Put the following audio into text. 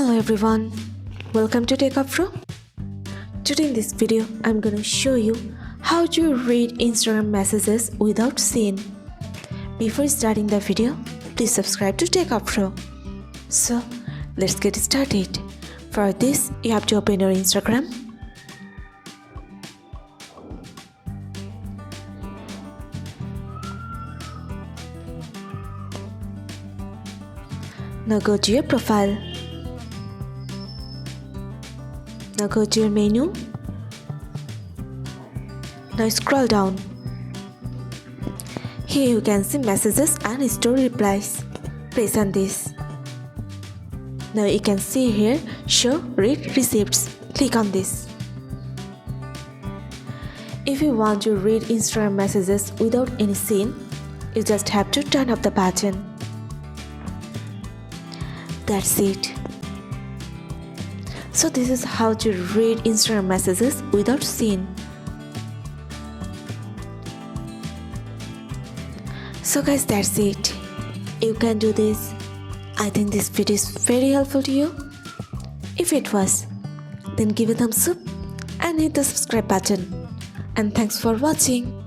Hello everyone, welcome to Techavro. Today in this video, I'm gonna show you how to read Instagram messages without seeing. Before starting the video, please subscribe to Techavro. So, let's get started. For this, you have to open your Instagram. Now go to your profile. Now go to your menu. Now scroll down. Here you can see messages and story replies. Press on this. Now you can see here show read receipts. Click on this. If you want to read Instagram messages without any scene, you just have to turn off the button. That's it. So this is how to read Instagram messages without seeing. So guys, that's it. You can do this. I think this video is very helpful to you. If it was, then give a thumbs up and hit the subscribe button. And thanks for watching.